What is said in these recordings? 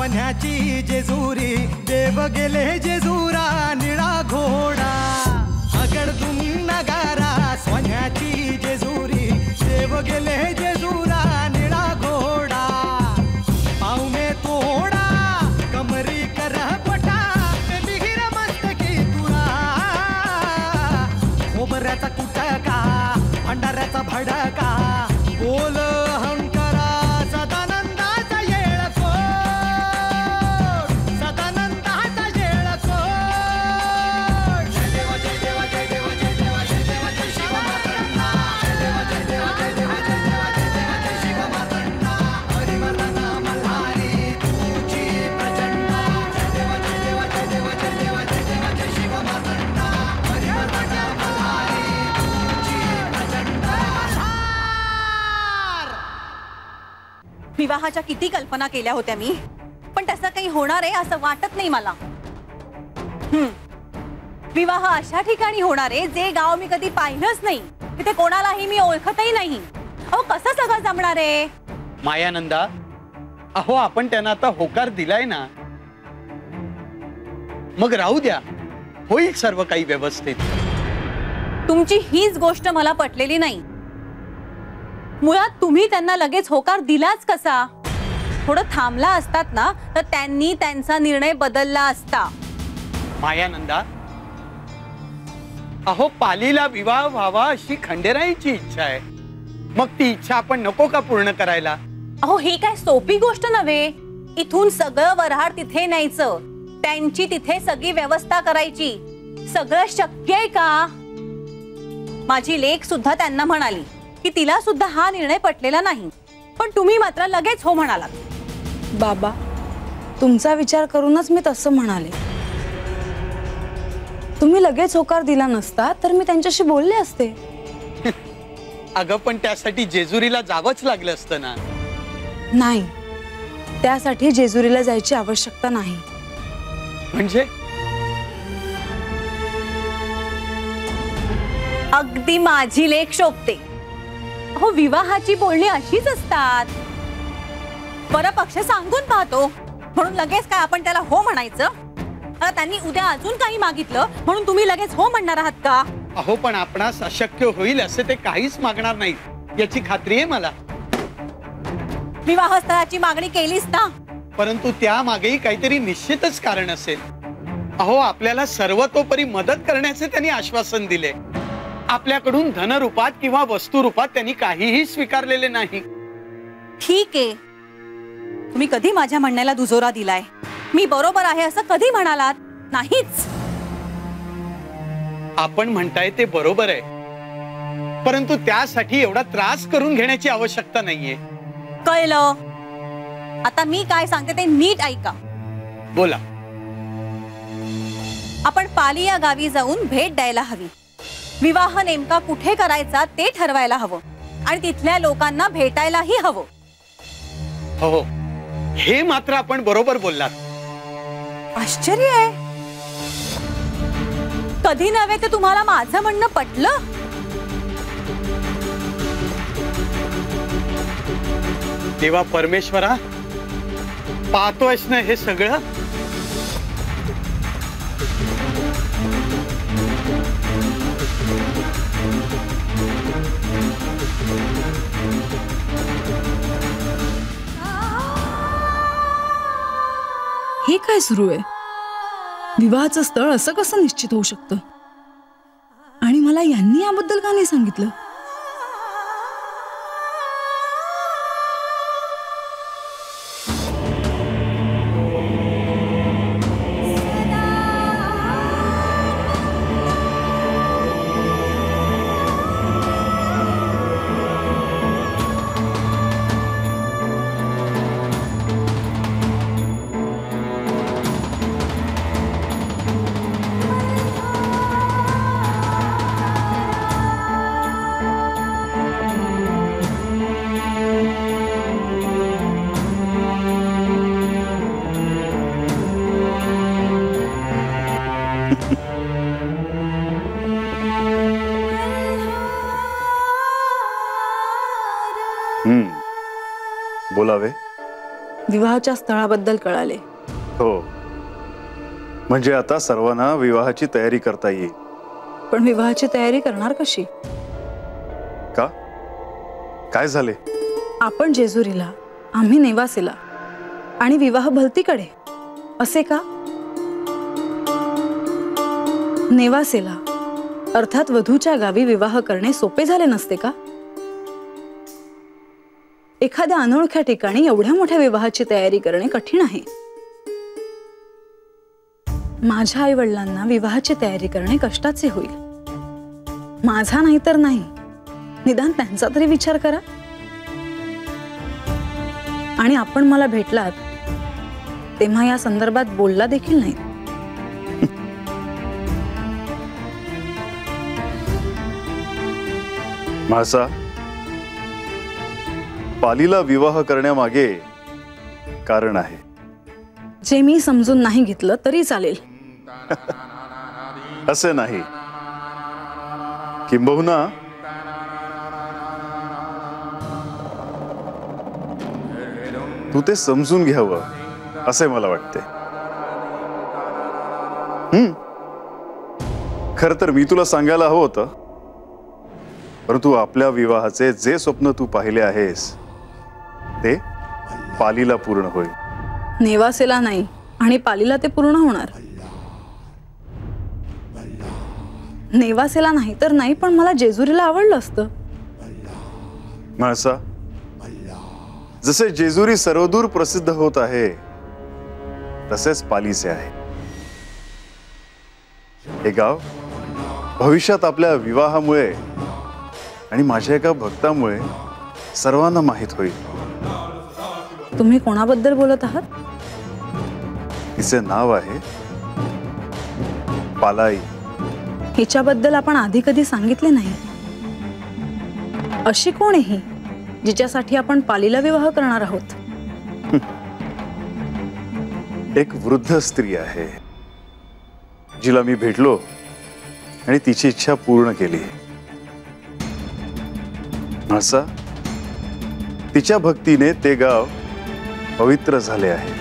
सोन्याची जेजुरी देव गेले जेजुरा निळा घोडा अगडदुम नगारा सोन्याची जेजुरी देव गेले जेजुरा निळा घोडा पाव में तोडा कमरी कर पटा मिहिर मस्तकी तुळा खोबऱ्याचा कुटका भंडाऱ्याचा भडका बोल अहंकारा सदानंदाचा येळकोट सदानंदाचा येळकोट जय देव जय देव जय देव जय देव जय देव जय शिव मातंडा जय देव जय देव जय देव जय देव जय देव जय शिव मातंडा हरिवर्धन मल्हारी तुझी प्रचंड जय देव जय देव जय देव जय देव जय देव जय शिव मातंडा हरिवर्धन मल्हारी तुझी प्रचंड विवाहाच्या किती कल्पना केल्या होत्या मी, पण तसं काही होणार आहे असं वाटत नाही मला. विवाह अशा ठिकाणी होणार आहे जे गाव मी कधी पाहिलंच नाही, तिथे कोणालाही मी ओळखतही नाही. अहो कसं सगळं जमणार आहे? मायानंदा, अहो आपण त्यांना आता होकार दिलाय ना, मग राहू द्या, होईल सर्व काही व्यवस्थित. तुमची हीच गोष्ट मला पटलेली नाही. मुळात तुम्ही त्यांना लगेच होकार दिलाच कसा? थोडं थांबला असतात ना तर त्यांनी त्यांचा निर्णय बदलला असता. मायानंदा, अहो पालीला विवाह व्हावा अशी खंडेराईची इच्छा आहे, मग ती इच्छा आपण नको का पूर्ण करायला? अहो ही काय सोपी गोष्ट नव्हे. इथून सगळं वऱ्हाड तिथे न्यायचं, त्यांची तिथे सगळी व्यवस्था करायची, सगळं शक्य आहे का? माझी लेक सुद्धा त्यांना म्हणाली की तिला सुद्धा हा निर्णय पटलेला नाही, पण तुम्ही मात्र लगेच हो म्हणालात. बाबा, तुमचा विचार करूनच मी तसं म्हणाले. तुम्ही लगेच होकार दिला नसता तर मी त्यांच्याशी बोलले असते. अगं पण त्यासाठी जेजुरीला जावंच लागलं असतं ना. नाही, त्यासाठी जेजुरीला जायची आवश्यकता नाही. म्हणजे अगदी माझी लेक शोभते. हो विवाहाची बोलणी अशीच असतात. बरं पक्ष सांगून पाहतो म्हणून लगेच काय आपण त्याला हो म्हणायचं? त्यांनी उद्या अजून काही मागितलं म्हणून तुम्ही लगेच हो म्हणणार आहात का? अहो पण आपणास अशक्य होईल असे ते काहीच मागणार नाही याची खात्री आहे मला. विवाह स्थळाची मागणी केलीस ना, परंतु त्या मागेही काहीतरी निश्चितच कारण असेल. अहो आपल्याला सर्वतोपरी मदत करण्याचे त्यांनी आश्वासन दिले. आपल्याकडून धनरूपात किंवा वस्तुरूपात त्यांनी काहीही स्वीकारलेले नाही. ठीक आहे, तुम्ही कधी माझ्या म्हणण्याला दुजोरा दिलाय? मी बरोबर आहे असं कधी म्हणालात? नाहीच. आपण म्हणताय ते बरोबर आहे, परंतु त्यासाठी एवढा त्रास करून घेण्याची आवश्यकता नाहीये. कळलं. आता मी काय सांगते ते नीट ऐका. बोला. आपण पाली या गावी जाऊन भेट द्यायला हवी. विवाह नेमका कुठे करायचा ते ठरवायला हवं आणि तिथल्या लोकांना भेटायलाही हवं. हो, हे मात्र आपण बरोबर बोललात. आश्चर्य आहे, कधी नव्हे ते तुम्हाला माझं म्हणणं पटलं? देवा परमेश्वरा, पाहतोयस ना हे सगळं? हे काय सुरू आहे? विवाहाचं स्थळ असं कसं निश्चित होऊ शकतं? आणि मला यांनी याबद्दल का नाही सांगितलं? बोलावे. विवाहाच्या स्थळाबद्दल कळाले. हो, म्हणजे आता सर्वांना विवाहाची तयारी करता येईल. पण विवाहाची तयारी करणार कशी? का? काय झाले? आपण जेजुरीला, आम्ही नेवासेला आणि विवाह भलतीकडे, असे का? नेवासेला अर्थात वधूच्या गावी विवाह करणे सोपे झाले नसते का? एखाद्या अनोळख्या ठिकाणी एवढ्या मोठ्या विवाहाची तयारी करणे कठीण आहे. माझ्या आई वडिलांना विवाहाची तयारी करणे कष्टाचे होईल. माझा नाही तर नाही, निदान त्यांचा तरी विचार करा. आणि आपण मला भेटलात तेव्हा या संदर्भात बोलला देखील नाही. म्हाळसा, पालीला विवाह करण्यामागे कारण आहे. जे मी समजून नाही घेतलं तरी चालेल. असे नाही, किंबहुना तू ते समजून घ्यावं असे मला वाटते. खर तर मी तुला सांगायला हवं होतं, परंतु आपल्या विवाहाचे जे स्वप्न तू पाहिले आहेस ते पालीला पूर्ण होईल. नेवासेला नाही आणि पालीला ते पूर्ण होणार. नेवासेला नाही तर नाही, पण मला जेजुरीला आवडलं असतं. म्हाळसा, जसे जेजुरी सर्वदूर प्रसिद्ध होत आहे तसेच पालीचे आहे. हे गाव भविष्यात आपल्या विवाहामुळे आणि माझ्या एका भक्तामुळे सर्वांना माहित होईल. तुम्ही कोणाबद्दल बोलत आहात? तिचे नाव आहे पालाई. हिच्याबद्दल आपण आधी कधी सांगितले नाही. अशी कोण आहे ही जिच्यासाठी आपण पालीला विवाह करणार आहोत? एक वृद्ध स्त्री आहे जिला मी भेटलो आणि तिची इच्छा पूर्ण केली. असा तिच्या भक्तीने ते गाव पवित्र झाले आहे.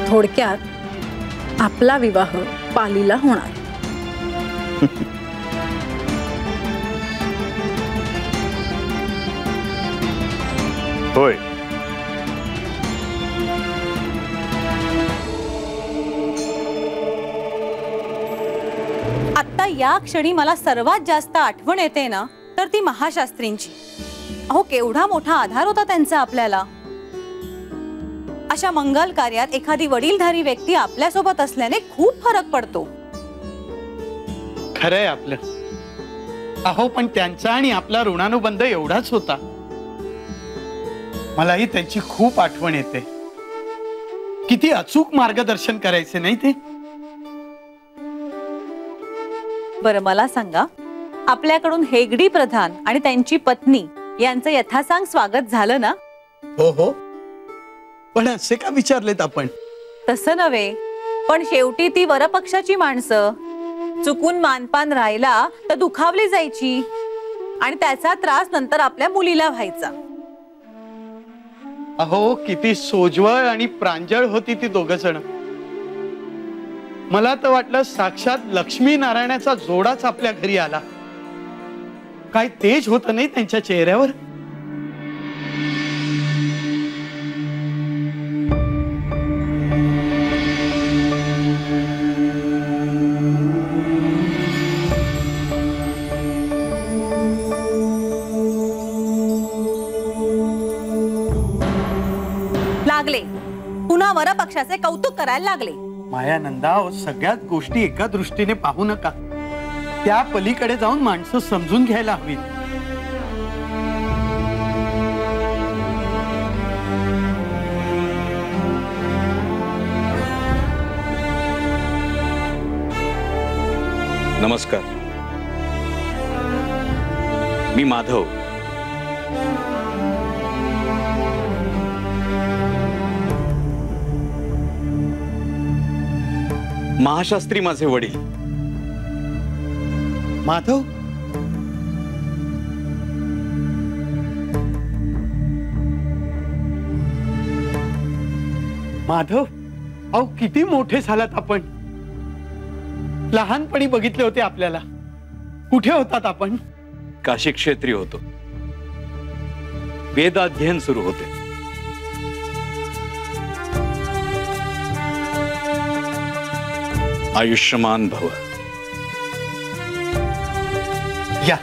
थोडक्यात आपला विवाह पालीला होणार. होय. आता या क्षणी मला सर्वात जास्त आठवण येते ना, तर ती महाशास्त्रींची. अहो, केवढा मोठा आधार होता त्यांचा आपल्याला. अशा मंगल कार्यात एखादी वडीलधारी व्यक्ती आपल्यासोबत असल्याने खूप फरक पडतो. खरंय आपलं. अहो, पण त्यांचा आणि आपला ऋणानुबंध एवढाच होता. मलाही त्यांची खूप आठवण येते. किती अचूक मार्गदर्शन करायचे नाही ते. बरं, मला सांगा, आपल्याकडून हेगडी प्रधान आणि त्यांची पत्नी यांचं यथासांग स्वागत झालं ना? हो हो, पण असे का विचारलेत आपण? तसं नव्हे, पण शेवटी ती वरपक्षाची माणसं. चुकून मानपान राहिला तर दुखावली जायची आणि त्याचा त्रास नंतर आपल्या मुलीला व्हायचा. अहो, किती सोज्वळ आणि प्रांजळ होती ती दोघ जण. मला तर वाटलं साक्षात लक्ष्मी नारायणाचा जोडाच आपल्या घरी आला. काय तेज होत नाही त्यांच्या चेहऱ्यावर. लागले पुन्हा वरपक्षाचे कौतुक करायला लागले. मायानंदा, सगळ्याच गोष्टी एका दृष्टीने पाहू नका. त्या पलीकडे जाऊन माणसं समजून घ्यायला हवीत. नमस्कार, मी माधव. महाशास्त्री माझे वडील. माधव, माधव, अहो किती मोठे झालात आपण. लहानपणी बघितले होते आपल्याला. कुठे होतात आपण? काशी क्षेत्री होतो. वेदाध्ययन सुरू होते. आयुष्यमान भव. या.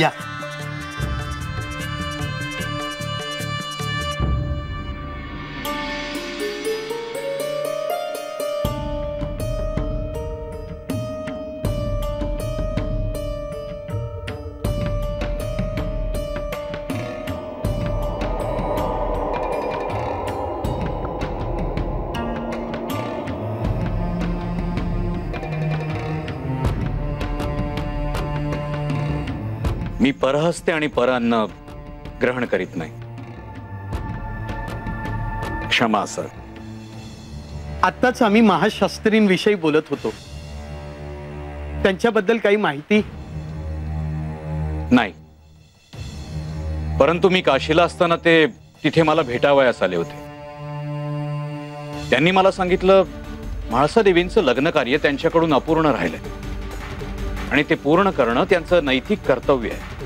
या. मी परहस्ते आणि परान्न ग्रहण करीत नाही. क्षमा सर. आत्ताच आम्ही महाशास्त्रींविषयी बोलत होतो. त्यांच्याबद्दल काही माहिती? नाही, परंतु मी काशीला असताना ते तिथे मला भेटावयास आले होते. त्यांनी मला सांगितलं म्हाळसादेवींचं लग्न कार्य त्यांच्याकडून अपूर्ण राहिलंय आणि ते पूर्ण करणं त्यांचं नैतिक कर्तव्य आहे.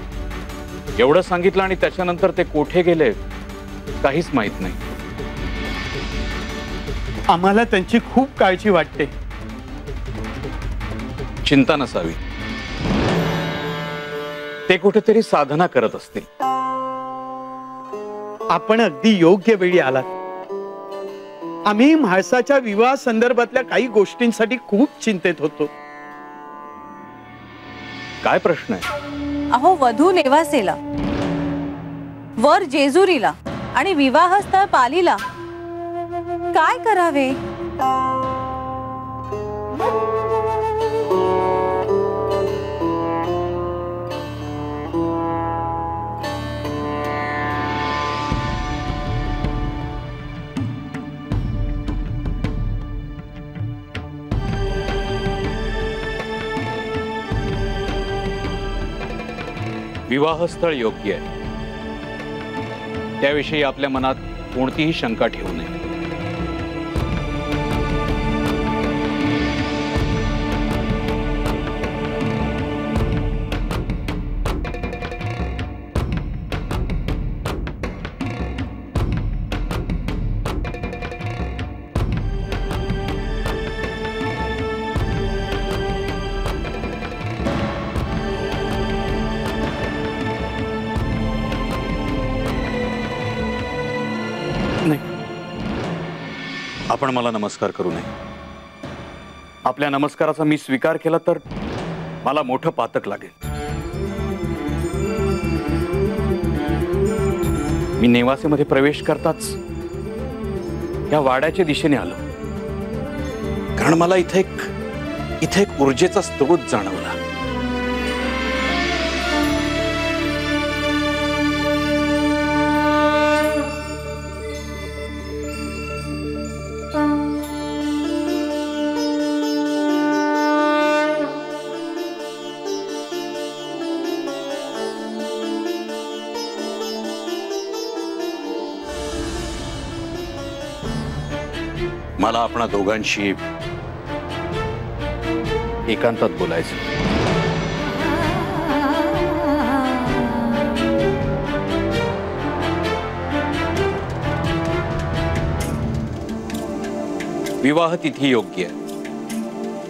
एवढं सांगितलं आणि त्याच्यानंतर ते कोठे गेले काहीच माहित नाही. आम्हाला त्यांची खूप काळजी वाटते. चिंता नसावी. ते कुठेतरी साधना करत असतील. आपण अगदी योग्य वेळी आलात. आम्ही म्हाळसाच्या विवाह संदर्भातल्या काही गोष्टींसाठी खूप चिंतेत होतो. काय प्रश्न आहे? अहो, वधू नेवासेला, वर जेजुरीला आणि विवाहस्थळ पालीला. काय करावे? विवाहस्थळ योग्य आहे, त्याविषयी आपल्या मनात कोणतीही शंका ठेवू नये. आपण मला नमस्कार करू नये. आपल्या नमस्काराचा मी स्वीकार केला तर मला मोठं पातक लागेल. मी नेवासेमध्ये प्रवेश करताच या वाड्याच्या दिशेने आलो, कारण मला इथे एक ऊर्जेचा स्रोत जाणवला. मला आपणा दोघांशी एकांतात बोलायचं. विवाह तिथी योग्य आहे,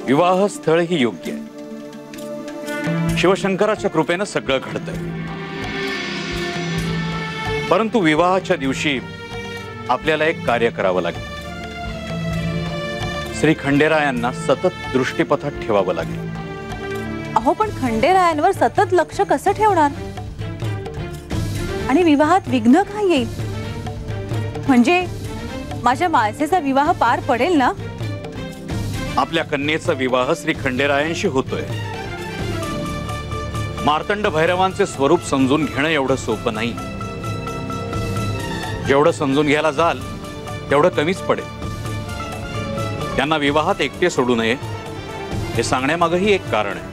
विवाह स्थळही योग्य आहे. शिवशंकराच्या कृपेनं सगळं घडतंय. परंतु विवाहाच्या दिवशी आपल्याला एक कार्य करावं लागेल. श्री खंडेरायांना सतत दृष्टीपथात ठेवावं लागेल. अहो, पण खंडेरायांवर सतत लक्ष कसं ठेवणार? आणि विवाहात विघ्न काय येईल? म्हणजे माझ्या माळसेचा विवाह पार पडेल ना? आपल्या कन्येचा विवाह श्री खंडेरायांशी होतोय. मार्तंड भैरवांचे स्वरूप समजून घेणं एवढं सोपं नाही. जेवढं समजून घ्यायला जाल तेवढं कमीच पडेल. त्यांना विवाहात एकटे सोडू नये हे सांगण्यामागेही एक कारण आहे.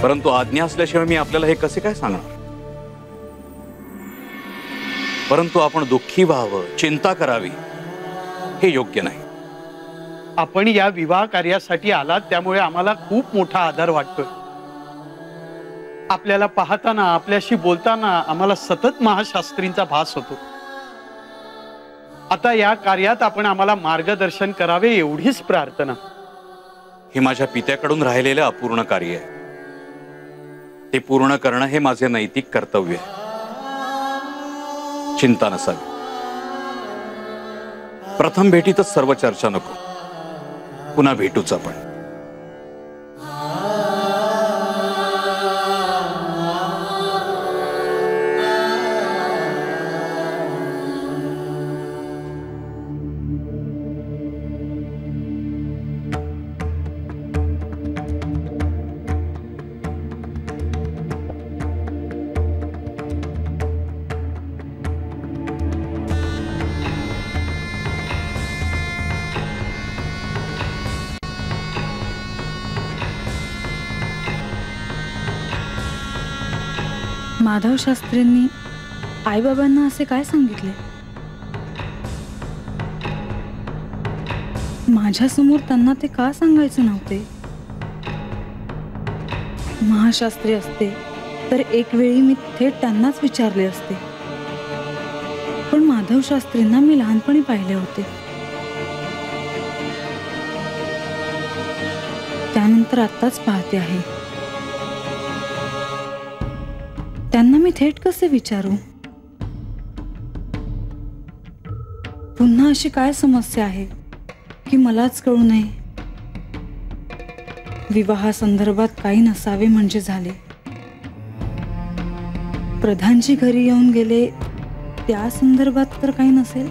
परंतु आज्ञा असल्याशिवाय मी आपल्याला हे कसे काय सांगणार. परंतु आपण दुःखी व्हावं, चिंता करावी हे योग्य नाही. आपण या विवाह कार्यासाठी आलात त्यामुळे आम्हाला खूप मोठा आधार वाटतोय. आपल्याला पाहताना, आपल्याशी बोलताना आम्हाला सतत महाशास्त्रींचा भास होतो. आता या कार्यात आपण आम्हाला मार्गदर्शन करावे एवढीच प्रार्थना. हे माझ्या पित्याकडून राहिलेलं अपूर्ण कार्य आहे. ते पूर्ण करणं हे माझे नैतिक कर्तव्य आहे. चिंता नसावी. प्रथम भेटीतच सर्व चर्चा नको. पुन्हा भेटूच आपण. माधव शास्त्रींनी आईबाबांना असे काय सांगितले? माझ्यासमोर त्यांना ते का सांगायचे नव्हते? महाशास्त्री असते तर एक वेळी मी थेट त्यांनाच विचारले असते. पण माधव शास्त्रींना मी लहानपणी पाहिले होते. त्यानंतर आत्ताच पाहते आहे. त्यांना मी थेट कसे विचारू? पुन्हा अशी काय समस्या आहे की मलाच कळू नये? विवाहासंदर्भात काही नसावे म्हणजे झाले. प्रधानजी घरी येऊन गेले त्या संदर्भात तर काही नसेल.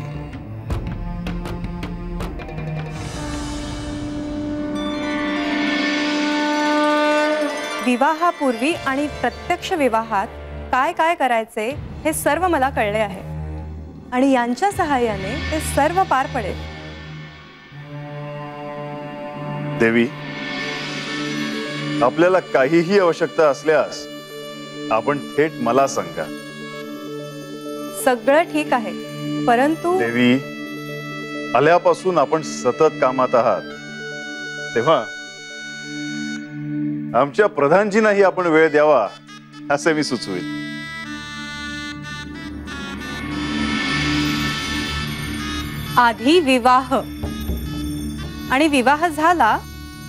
विवाहापूर्वी आणि प्रत्यक्ष विवाहात काय काय करायचे हे सर्व मला कळले आहे आणि यांच्या सहाय्याने ते सर्व पार पडेल. देवी, आपल्याला काहीही आवश्यकता असल्यास आपण थेट मला सांगा. सगळं ठीक आहे, परंतु देवी, आल्यापासून आपण सतत कामात आहात, तेव्हा आमच्या प्रधानजींनाही आपण वेळ द्यावा असे मी सुचवेन. आधी विवाह आणि विवाह झाला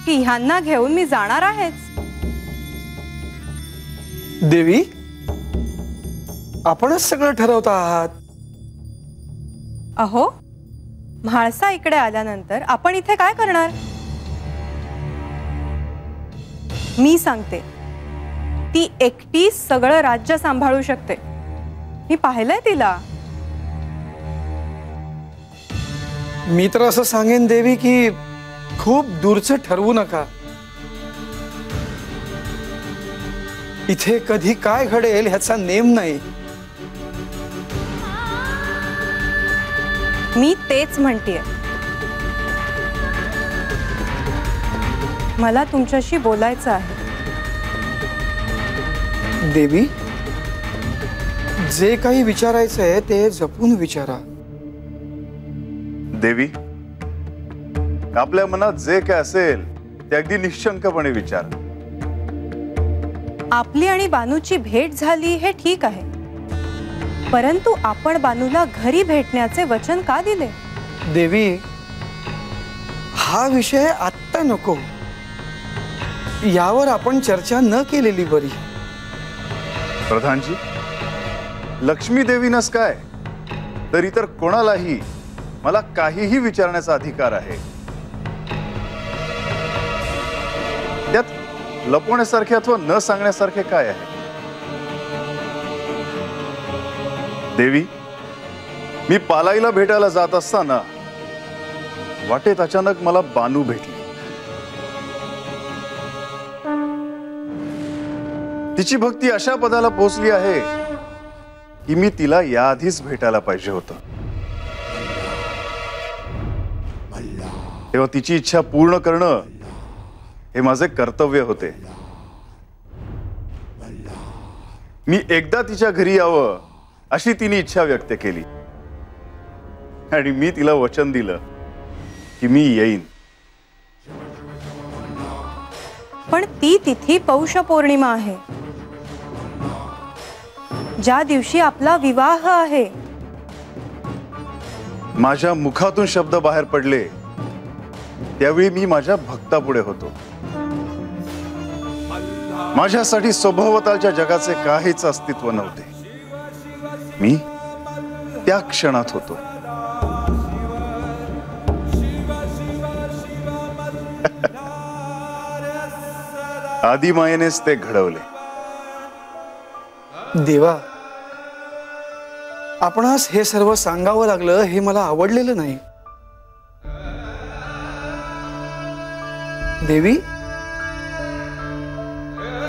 की ह्यांना घेऊन मी जाणार आहेच. देवी, आपणच सगळं ठरवत आहात. अहो, म्हाळसा इकडे आल्यानंतर आपण इथे काय करणार? मी सांगते, ती एकटी सगळं राज्य सांभाळू शकते. मी पाहिलंय तिला. मी तर असं सांगेन देवी की खूप दूरचं ठरवू नका. इथे कधी काय घडेल ह्याचा नेम नाही. मी तेच म्हणतेय. मला तुमच्याशी बोलायचं आहे. देवी, जे काही विचारायचं आहे ते जपून विचारा. देवी, आपल्या मनात जे काय असेल ते अगदी निशंकपणे विचार. आपली आणि बानूची भेट झाली हे ठीक आहे, परंतु आपण बानूला घरी भेटण्याचे वचन का दिले? देवी, हा विषय आत्ता नको. यावर आपण चर्चा न केलेली बरी. प्रधानजी, लक्ष्मी देवीनच काय तर इतर कोणालाही मला काहीही विचारण्याचा अधिकार आहे. त्यात लपवण्यासारखे अथवा न सांगण्यासारखे काय आहे? देवी, मी पालाईला भेटायला जात असताना वाटेत अचानक मला बानू भेटली. तिची भक्ती अशा पदाला पोहोचली आहे की मी तिला याआधीच भेटायला पाहिजे होतं. तेव्हा तिची इच्छा पूर्ण करणं हे माझे कर्तव्य होते. मी एकदा तिच्या घरी यावं अशी तिने इच्छा व्यक्त केली आणि मी तिला वचन दिलं की मी येईन. पण ती तिथी पौष पौर्णिमा आहे, ज्या दिवशी आपला विवाह आहे. माझ्या मुखातून शब्द बाहेर पडले त्यावेळी मी माझ्या भक्तापुढे होतो. माझ्यासाठी सभोवतालच्या जगाचे काहीच अस्तित्व नव्हते. मी त्या क्षणात होतो. आदिमायेनेच ते घडवले. देवा, आपणास हे सर्व सांगावं लागलं हे मला आवडलेलं नाही. देवी,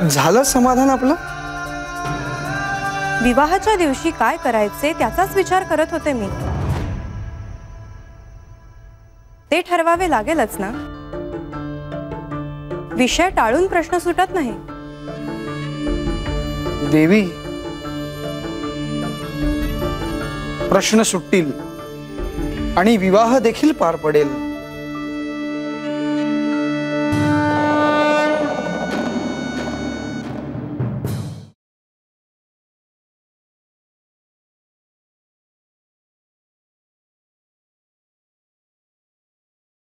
झालं समाधान आपलं? विवाहाच्या दिवशी काय करायचे त्याचाच विचार करत होते मी. ते ठरवावे लागेलच ना. विषय टाळून प्रश्न सुटत नाही. देवी, प्रश्न सुटतील आणि विवाह देखील पार पडेल.